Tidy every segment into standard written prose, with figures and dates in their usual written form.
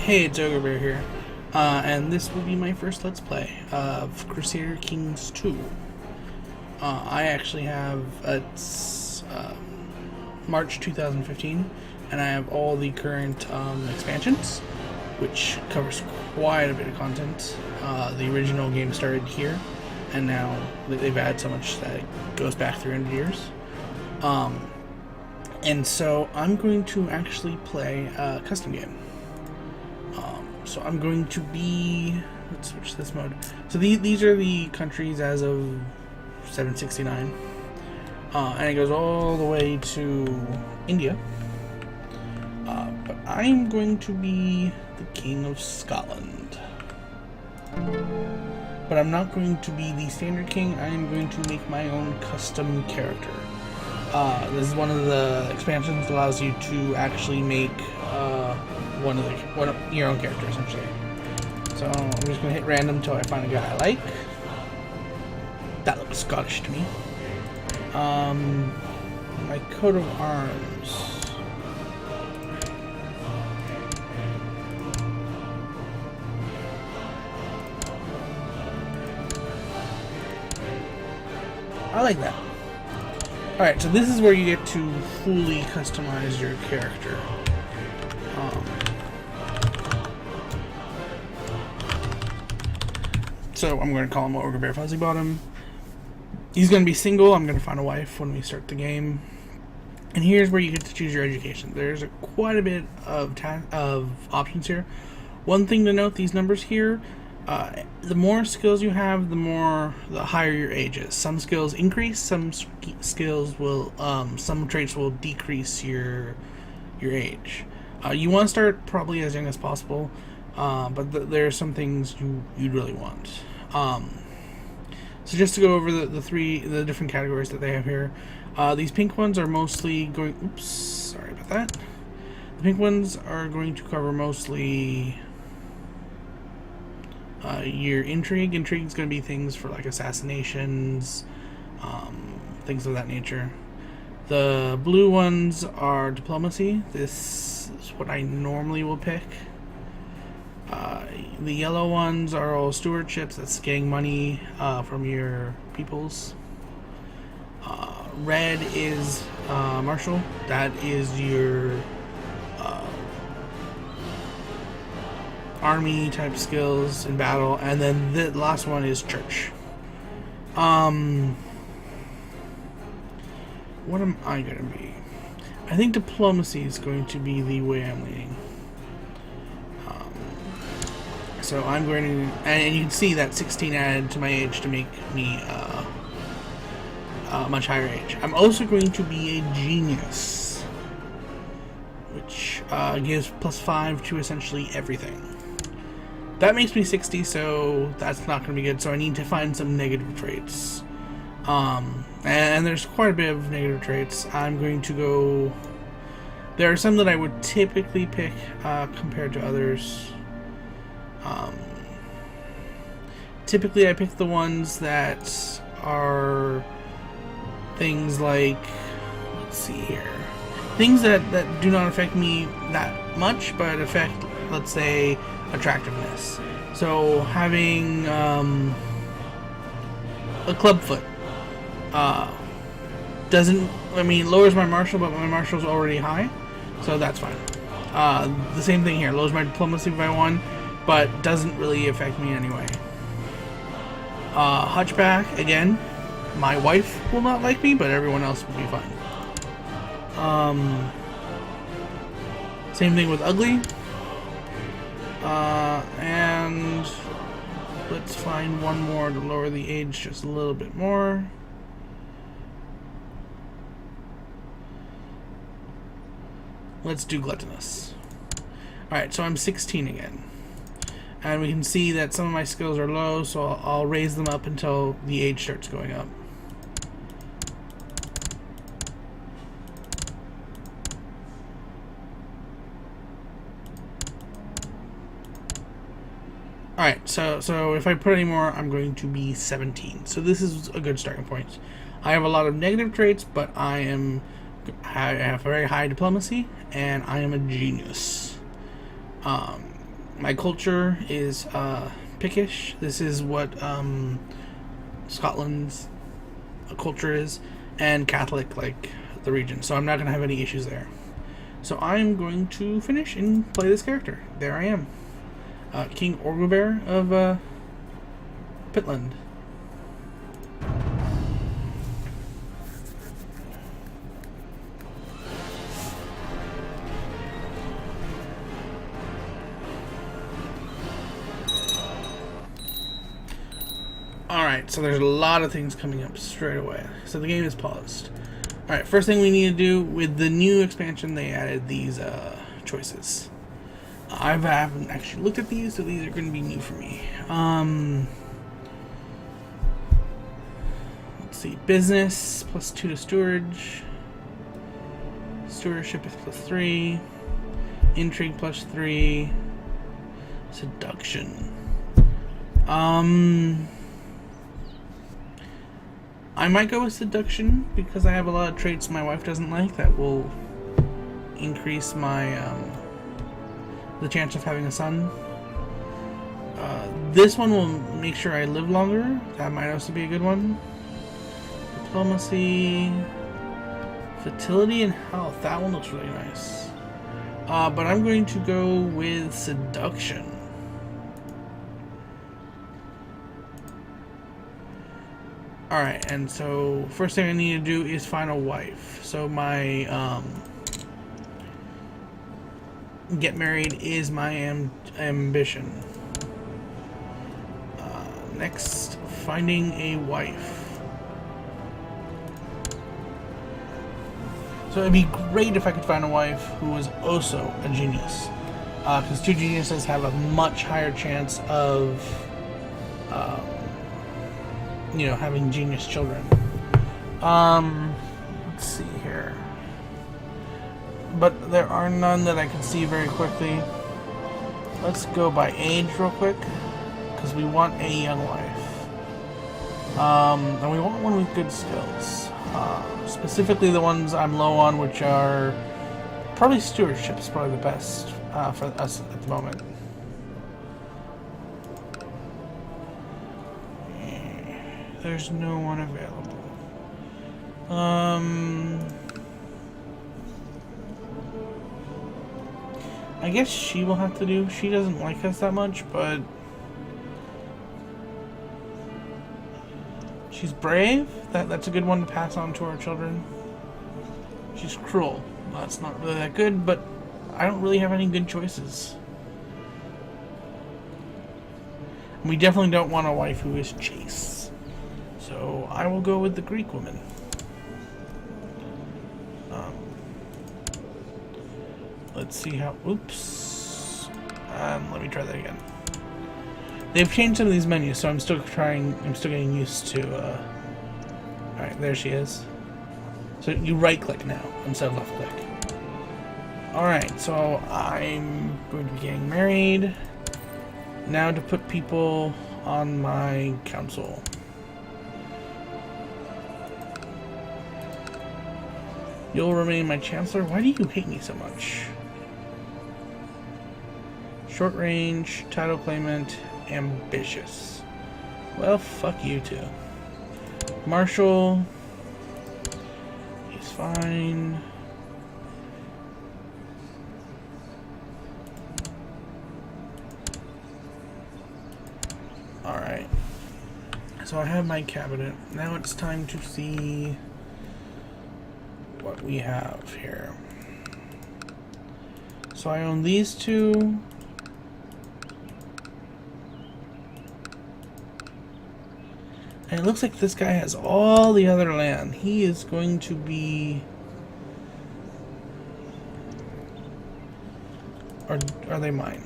Hey, it's Ogre Bear here, and this will be my first Let's Play of Crusader Kings 2. I actually have, it's March 2015, and I have all the current expansions, which covers quite a bit of content. The original game started here, and now they've added so much that it goes back 300 years. And so I'm going to actually play a custom game. So I'm going to be, let's switch this mode. So these are the countries as of 769, and it goes all the way to India. But I'm going to be the King of Scotland. But I'm not going to be the standard king. I am going to make my own custom character. This is one of the expansions that allows you to actually make your own character, essentially. So I'm just gonna hit random until I find a guy I like. That looks Scottish to me. My coat of arms. I like that. Alright, so this is where you get to fully customize your character. So I'm going to call him Ogre Bear Fuzzy Bottom. He's going to be single. I'm going to find a wife when we start the game. And here's where you get to choose your education. There's quite a bit of options here. One thing to note, these numbers here, the more skills you have, the higher your age is. Some skills increase, some skills will, some traits will decrease your age. You want to start probably as young as possible, but there are some things you'd really want. So just to go over the different categories that they have here, these pink ones are mostly going. Oops, sorry about that. The pink ones are going to cover mostly your intrigue. Intrigue is going to be things for like assassinations, things of that nature. The blue ones are diplomacy. This is what I normally will pick. The yellow ones are all stewardships. That's getting money from your peoples. Red is martial. That is your army type skills in battle. And then the last one is church. What am I going to be? I think diplomacy is going to be the way I'm leaning. So I'm going to, and you can see that 16 added to my age to make me much higher age. I'm also going to be a genius, which gives +5 to essentially everything. That makes me 60, so that's not going to be good. So I need to find some negative traits. And there's quite a bit of negative traits. I'm going to go. There are some that I would typically pick compared to others. Typically I pick the ones that are things like, let's see here, things that do not affect me that much, but affect, let's say, attractiveness. So having a clubfoot lowers my martial, but my martial's already high, so that's fine. The same thing here, lowers my diplomacy by 1, but doesn't really affect me anyway. Hunchback, again, my wife will not like me, but everyone else will be fine. Same thing with ugly. And let's find one more to lower the age just a little bit more. Let's do gluttonous. Alright, so I'm 16 again. And we can see that some of my skills are low, so I'll raise them up until the age starts going up. Alright, so if I put any more, I'm going to be 17. So this is a good starting point. I have a lot of negative traits, but I have very high diplomacy, and I am a genius. My culture is Pictish. This is what Scotland's culture is, and Catholic, like the region. So I'm not going to have any issues there. So I'm going to finish and play this character. There I am, King Orgulbear of Pictland. Alright, so there's a lot of things coming up straight away. So the game is paused. Alright, first thing we need to do, with the new expansion, they added these choices. I haven't actually looked at these, so these are going to be new for me. Let's see, business, +2 to stewardship. Stewardship is +3. Intrigue +3. Seduction. I might go with seduction because I have a lot of traits my wife doesn't like that will increase my the chance of having a son. This one will make sure I live longer. That might also be a good one. Diplomacy, fertility, and health. That one looks really nice. But I'm going to go with seduction. Alright, and so first thing I need to do is find a wife. So my get married is my ambition. Next, finding a wife. So it'd be great if I could find a wife who was also a genius. Because two geniuses have a much higher chance of you know, having genius children. Let's see here. But there are none that I can see very quickly. Let's go by age real quick, because we want a young wife. And we want one with good skills. Specifically the ones I'm low on, which are probably stewardship is probably the best for us at the moment. There's no one available. I guess she will have to do. She doesn't like us that much, but she's brave. That's a good one to pass on to our children. She's cruel. That's not really that good, but I don't really have any good choices. We definitely don't want a wife who is chaste. So I will go with the Greek woman. Let's see how. Oops. Let me try that again. They've changed some of these menus, so I'm still getting used to. All right, there she is. So you right click now instead of left click. All right, so I'm going to be getting married. Now to put people on my council. You'll remain my chancellor. Why do you hate me so much? Short range, title claimant, ambitious. Well, fuck you too. Marshal. He's fine. Alright. So I have my cabinet. Now it's time to see what we have here. So I own these two. And it looks like this guy has all the other land. He is going to be... Or are they mine?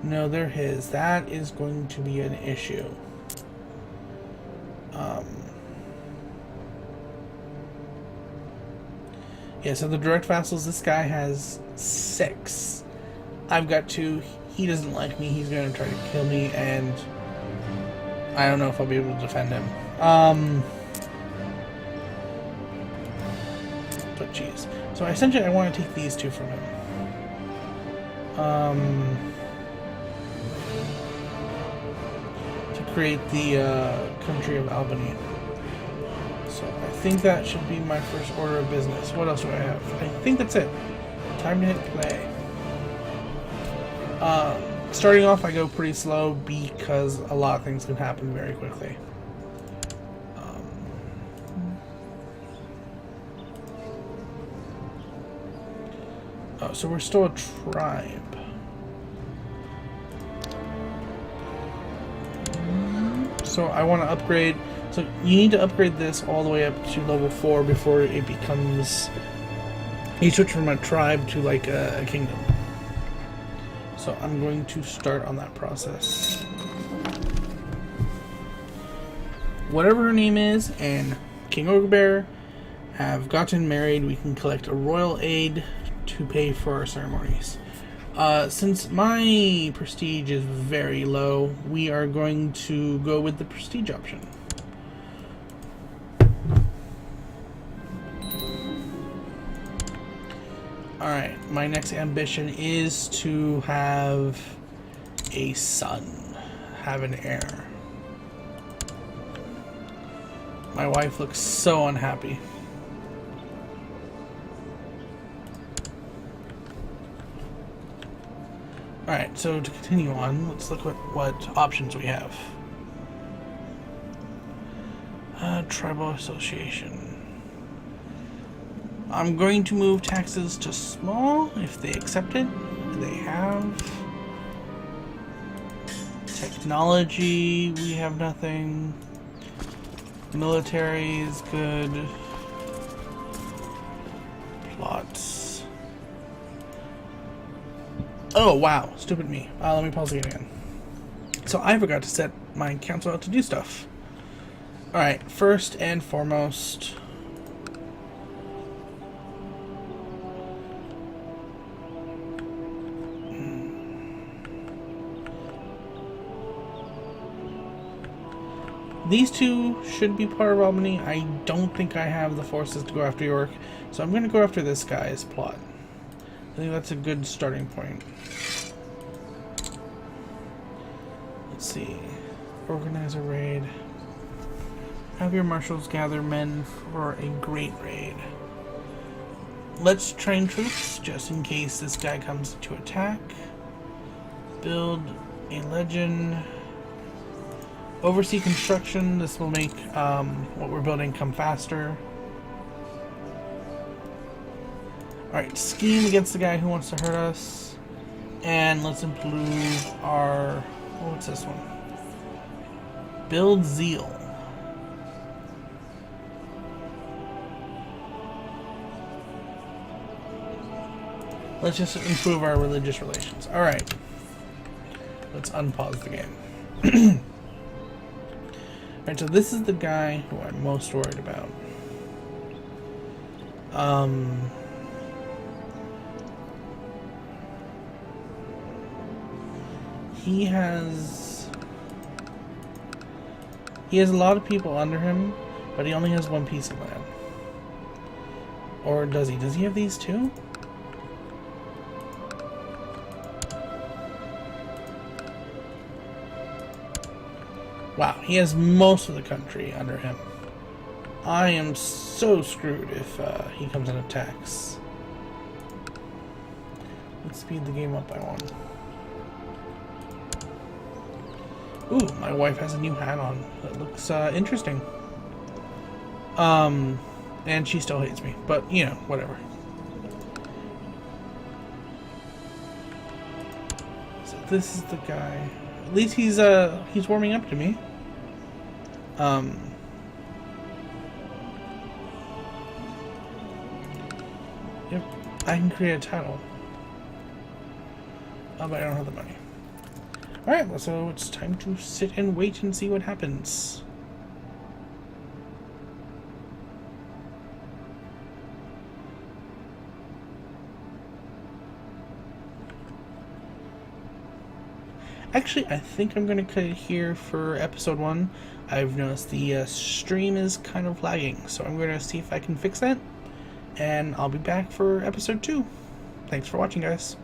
No, they're his. That is going to be an issue. Yeah, so the direct vassals, this guy has 6. I've got 2. He doesn't like me. He's going to try to kill me, and I don't know if I'll be able to defend him. But geez. So So essentially I want to take these two from him. To create the country of Albany. So I think that should be my first order of business. What else do I have? I think that's it. Time to hit play. Starting off, I go pretty slow because a lot of things can happen very quickly. Oh, so we're still a tribe. So I want to upgrade. So you need to upgrade this all the way up to level 4 before it becomes. You switch from a tribe to like a kingdom. So I'm going to start on that process. Whatever her name is, and King Ogre Bear have gotten married. We can collect a royal aid to pay for our ceremonies. Since my prestige is very low, we are going to go with the prestige option. Alright, my next ambition is to have a son, have an heir. My wife looks so unhappy. Alright, so to continue on, let's look at what options we have. Tribal association. I'm going to move taxes to small if they accept it. They have. Technology, we have nothing. Military is good. Plots. Oh, wow. Stupid me. Let me pause it again. So I forgot to set my council out to do stuff. Alright, first and foremost. These two should be part of Albany. I don't think I have the forces to go after York, so I'm going to go after this guy's plot. I think that's a good starting point. Let's see. Organize a raid. Have your marshals gather men for a great raid. Let's train troops just in case this guy comes to attack. Build a legend. Oversee construction. This will make what we're building come faster. Alright, scheme against the guy who wants to hurt us. And let's improve our... Oh, what's this one? Build zeal. Let's just improve our religious relations. Alright. Let's unpause the game. Alright, so this is the guy who I'm most worried about. He has a lot of people under him, but he only has one piece of land. Or does he? Does he have these two? Wow, he has most of the country under him. I am so screwed if he comes and attacks. Let's speed the game up by one. Ooh, my wife has a new hat on. That looks interesting. And she still hates me, but you know, whatever. So this is the guy. At least he's warming up to me. Yep, I can create a title. But I don't have the money. Alright, well, so it's time to sit and wait and see what happens. Actually, I think I'm going to cut it here for episode 1. I've noticed the stream is kind of lagging, so I'm going to see if I can fix that. and I'll be back for episode 2. Thanks for watching, guys.